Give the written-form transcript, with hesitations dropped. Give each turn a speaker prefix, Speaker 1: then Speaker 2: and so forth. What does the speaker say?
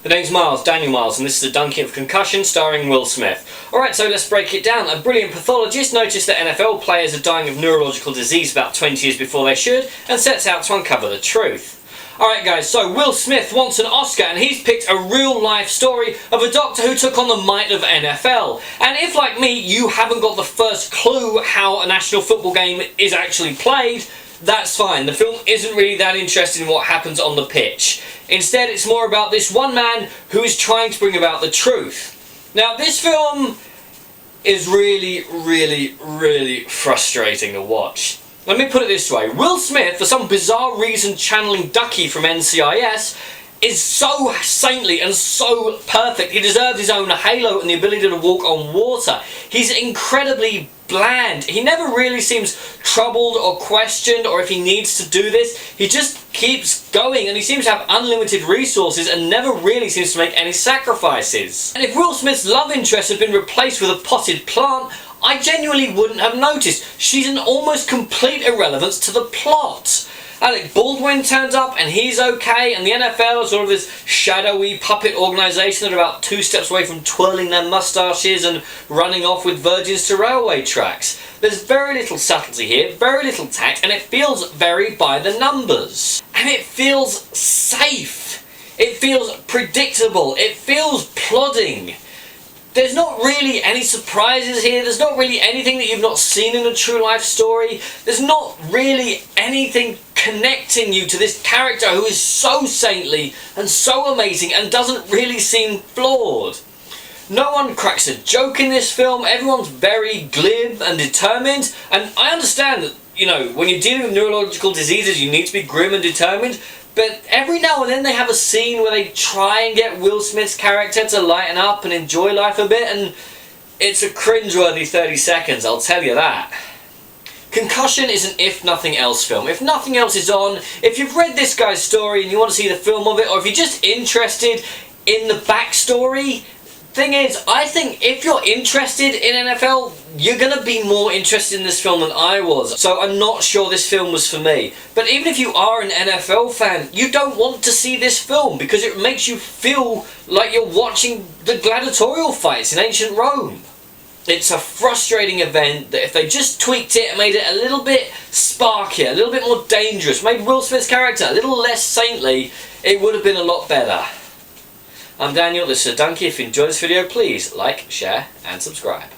Speaker 1: The name's Miles, Daniel Miles, and this is a Donkey of Concussion starring Will Smith. Alright, so let's break it down. A brilliant pathologist noticed that NFL players are dying of neurological disease about 20 years before they should, and sets out to uncover the truth. Alright guys, so Will Smith wants an Oscar, and he's picked a real-life story of a doctor who took on the might of NFL. And if, like me, you haven't got the first clue how a national football game is actually played, that's fine. The film isn't really that interested in what happens on the pitch. Instead, it's more about this one man who is trying to bring about the truth. Now, this film is really frustrating to watch. Let me put it this way. Will Smith, for some bizarre reason channeling Ducky from NCIS, is so saintly and so perfect. He deserves his own halo and the ability to walk on water. He's incredibly bland. He never really seems troubled or questioned, or if he needs to do this, he just keeps going, and he seems to have unlimited resources and never really seems to make any sacrifices. And if Will Smith's love interest had been replaced with a potted plant, I genuinely wouldn't have noticed. She's an almost complete irrelevance to the plot. Alec Baldwin turns up and he's okay, and the NFL is sort of this shadowy puppet organisation that are about 2 steps away from twirling their moustaches and running off with virgins to railway tracks. There's very little subtlety here, very little tact, and it feels very by the numbers. And it feels safe. It feels predictable. It feels plodding. There's not really any surprises here. There's not really anything that you've not seen in a true life story. There's not really anything connecting you to this character who is so saintly and so amazing and doesn't really seem flawed. No one cracks a joke in this film. Everyone's very glib and determined. And I understand that, you know, when you're dealing with neurological diseases, you need to be grim and determined. But every now and then they have a scene where they try and get Will Smith's character to lighten up and enjoy life a bit, and it's a cringeworthy 30 seconds, I'll tell you that. Concussion is an if nothing else film. If nothing else is on, if you've read this guy's story and you want to see the film of it, or if you're just interested in the backstory, thing is, I think if you're interested in NFL, you're going to be more interested in this film than I was. So I'm not sure this film was for me. But even if you are an NFL fan, you don't want to see this film because it makes you feel like you're watching the gladiatorial fights in ancient Rome. It's a frustrating event that if they just tweaked it and made it a little bit sparkier, a little bit more dangerous, made Will Smith's character a little less saintly, it would have been a lot better. I'm Daniel, this is a Donkey. If you enjoyed this video, please like, share and subscribe.